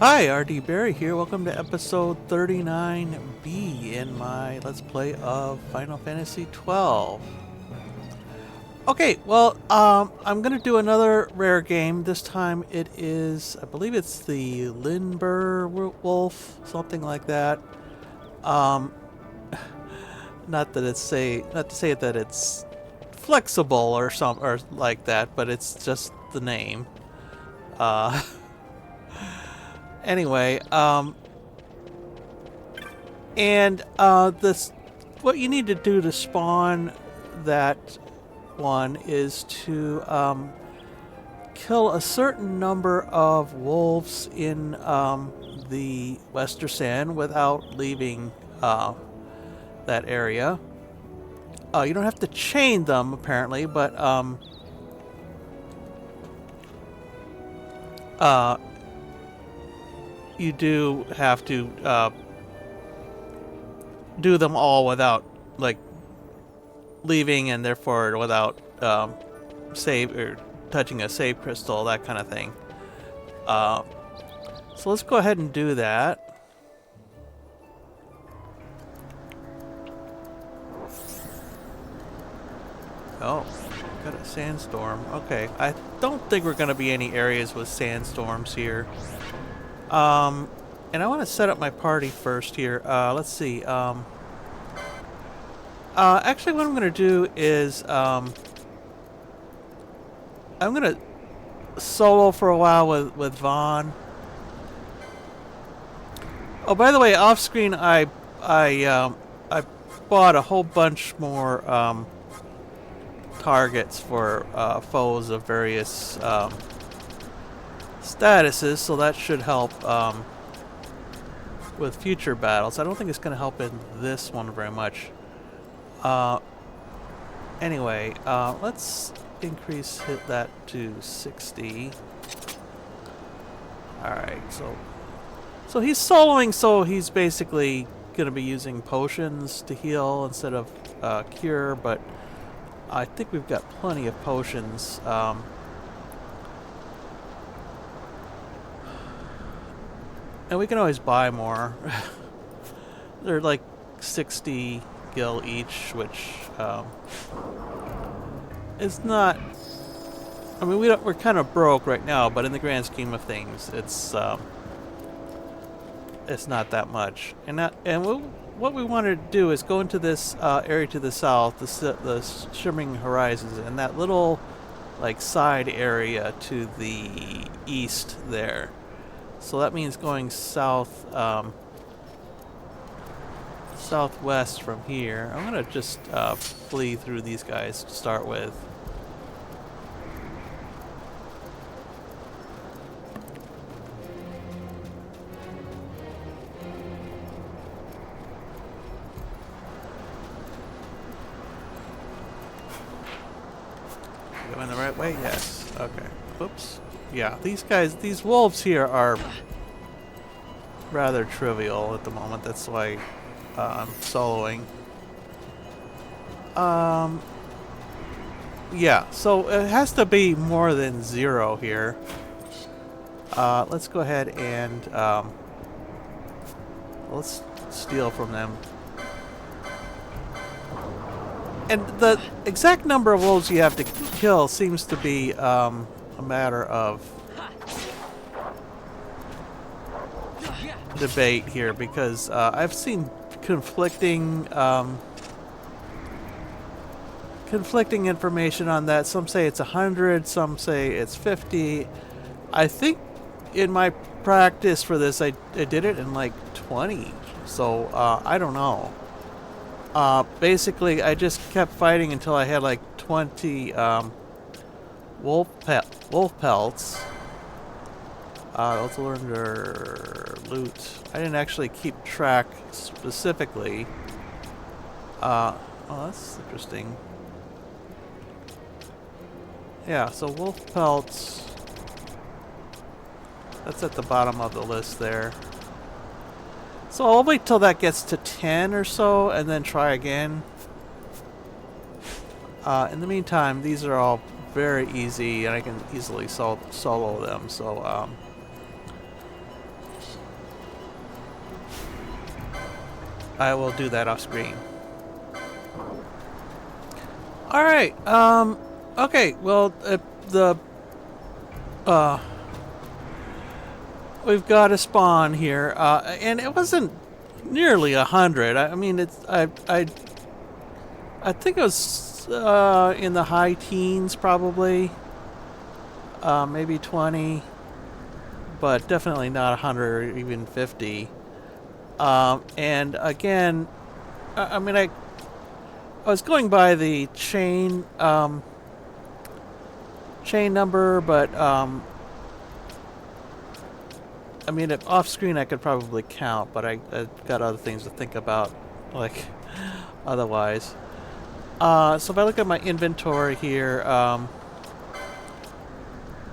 Hi, RD Barry here. Welcome to episode 39B in my Let's Play of Final Fantasy XII. Okay, well, I'm gonna do another rare game. This time it is, I believe it's the Lindbur Wolf, something like that. Um, not that not to say that it's flexible or like that, but it's just the name. Uh, anyway, this what you need to do to spawn that one is to kill a certain number of wolves in the Westersand without leaving that area. You don't have to chain them apparently, but uh, you do have to do them all without like leaving, and therefore without save or touching a save crystal, that kind of thing. So let's go ahead and do that. Oh, got a sandstorm. Okay, I don't think we're going to be any areas with sandstorms here. And I want to set up my party first here. Let's see. Actually, what I'm going to do is I'm going to solo for a while with Vaughn. Oh, by the way, off screen, I bought a whole bunch more targets for foes of various statuses, so that should help with future battles. I don't think it's going to help in this one very much. Anyway, let's hit that to 60. Alright, so he's soloing, so he's basically going to be using potions to heal instead of cure, but I think we've got plenty of potions. And we can always buy more. They're like 60 gil each, which is not... I mean, we're kind of broke right now, but in the grand scheme of things, it's not that much. What we wanted to do is go into this area to the south, the Shimmering Horizons, and that little like side area to the east there. So that means going south, southwest from here. I'm gonna just flee through these guys to start with. Going the right way? Yes. Okay. Oops. Yeah, these wolves here are rather trivial at the moment. That's why I'm soloing. Yeah, so it has to be more than 0 here. Let's go ahead and let's steal from them. And the exact number of wolves you have to kill seems to be a matter of debate here, because I've seen conflicting information on that. Some say it's 100, some say it's 50. I think in my practice for this, I did it in like 20. So I don't know. Basically, I just kept fighting until I had like 20 wolf pelts. Let's learn their loot. I didn't actually keep track specifically. Oh, that's interesting. Yeah, so wolf pelts. That's at the bottom of the list there. So I'll wait till that gets to 10 or so and then try again. In the meantime, these are all very easy and I can easily solo them. So I will do that off screen. All right. Okay. Well, we've got a spawn here, and it wasn't nearly 100. I mean, I think it was in the high teens, probably, maybe 20, but definitely not 100 or even 50. And again, I mean, I was going by the chain number, but I mean, off screen I could probably count, but I've got other things to think about, like, otherwise. So if I look at my inventory here,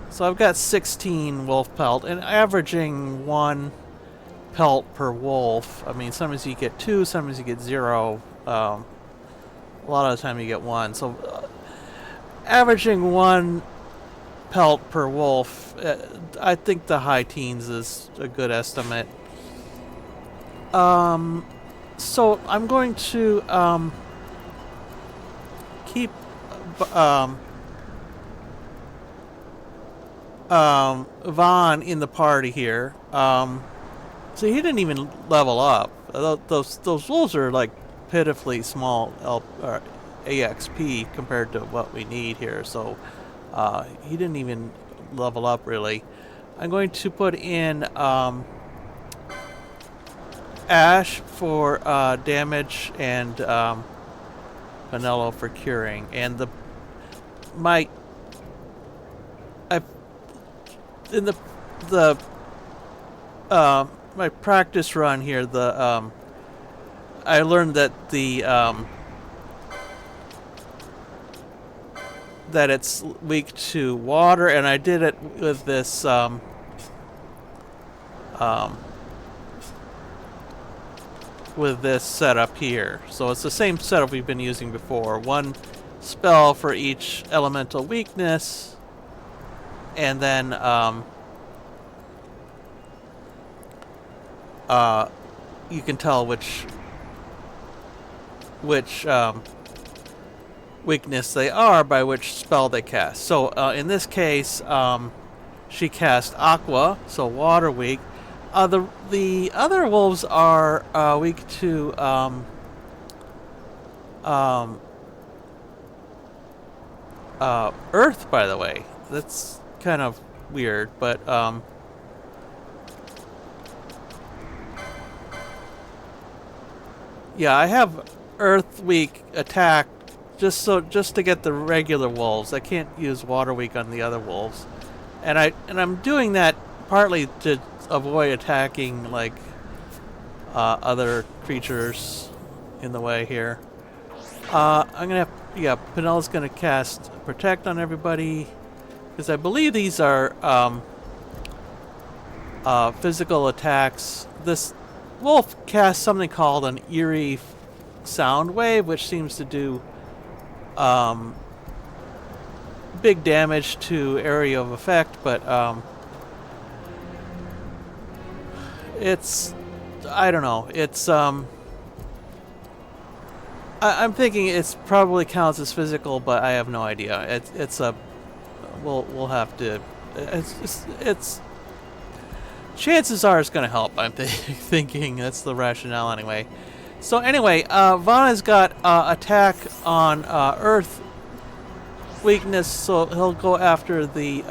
so I've got 16 wolf pelt, and averaging 1 pelt per wolf. I mean, sometimes you get 2, sometimes you get 0. A lot of the time you get 1. So averaging 1 pelt per wolf, I think the high teens is a good estimate. So I'm going to keep Vaughn in the party here. So he didn't even level up. Those wolves are like pitifully small AXP compared to what we need here. So he didn't even level up really. I'm going to put in Ash for damage and Vanilla for curing. And my practice run here, I learned that that it's weak to water, and I did it with this setup here. So it's the same setup we've been using before. 1 spell for each elemental weakness, and then you can tell which weakness they are by which spell they cast. So in this case, she cast Aqua, so water weak. The other wolves are weak to Earth, by the way. That's kind of weird, but yeah, I have Earth weak attack just to get the regular wolves. I can't use water weak on the other wolves, and I'm doing that partly to avoid attacking like other creatures in the way here. I'm gonna have Penelo's gonna cast Protect on everybody, because I believe these are physical attacks. This wolf casts something called an eerie sound wave, which seems to do big damage to area of effect, but it's, I don't know, it's I'm thinking it's probably counts as physical, but I have no idea. It's a we'll have to, it's chances are it's gonna help. I'm thinking that's the rationale anyway. So anyway, Vana's got attack on Earth weakness, so he'll go after the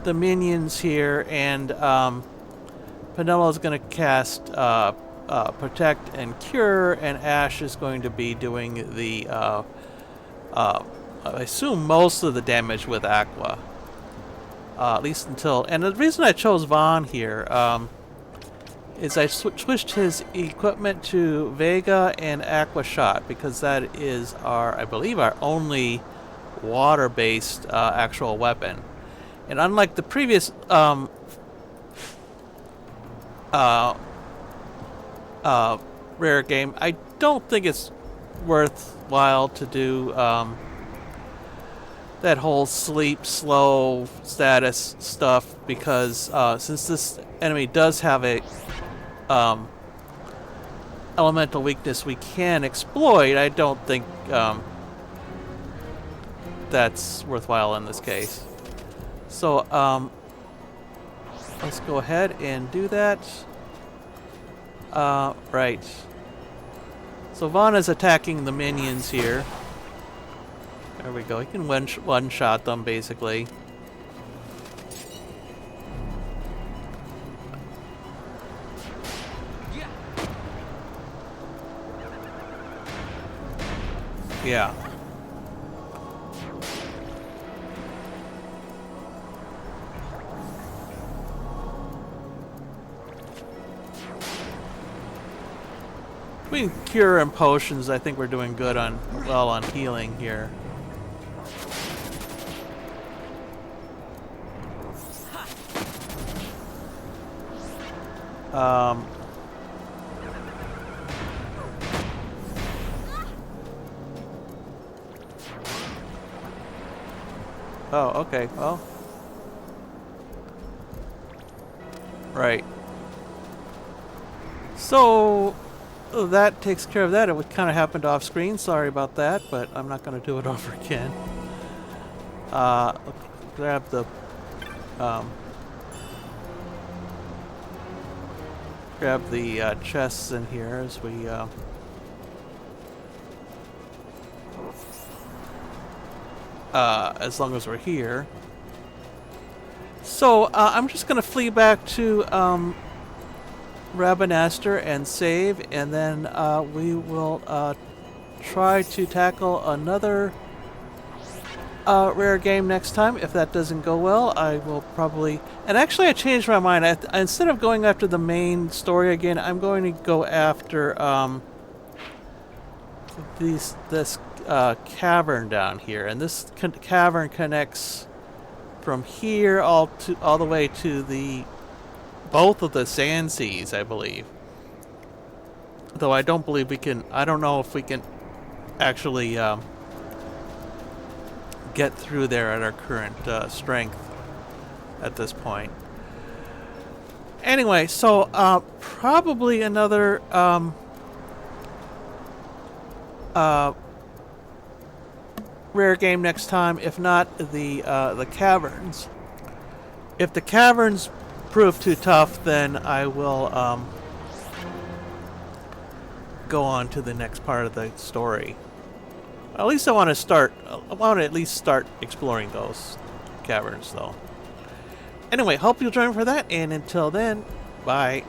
minions here, and Penelo's going to cast Protect and Cure, and Ash is going to be doing the I assume most of the damage with Aqua, at least until. And the reason I chose Vaughn here is I switched his equipment to Vega and Aqua Shot, because that is I believe our only water-based actual weapon. And unlike the previous rare game, I don't think it's worthwhile to do that whole sleep slow status stuff, because since this enemy does have a elemental weakness we can exploit, I don't think that's worthwhile in this case. So let's go ahead and do that. Right. So Vaughn is attacking the minions here. There we go. He can one-shot them, basically. Yeah. Between cure and potions, I think we're doing good on healing here. Oh, okay. Well. Right. So that takes care of that. It kind of happened off screen. Sorry about that, but I'm not going to do it over again. Grab the chests in here as we as long as we're here. So I'm just going to flee back to Rabanastre and save, and then we will try to tackle another rare game next time. If that doesn't go well, I will probably... And actually, I changed my mind. Instead of going after the main story again, I'm going to go after this cavern down here. And this cavern connects from here all the way to both of the sand seas, I believe. Though I don't believe we can... I don't know if we can actually get through there at our current strength at this point. Anyway, so probably another rare game next time, if not the caverns. If the caverns prove too tough, then I will go on to the next part of the story. At least I want to at least start exploring those caverns, though. Anyway, hope you'll join me for that, and until then, bye.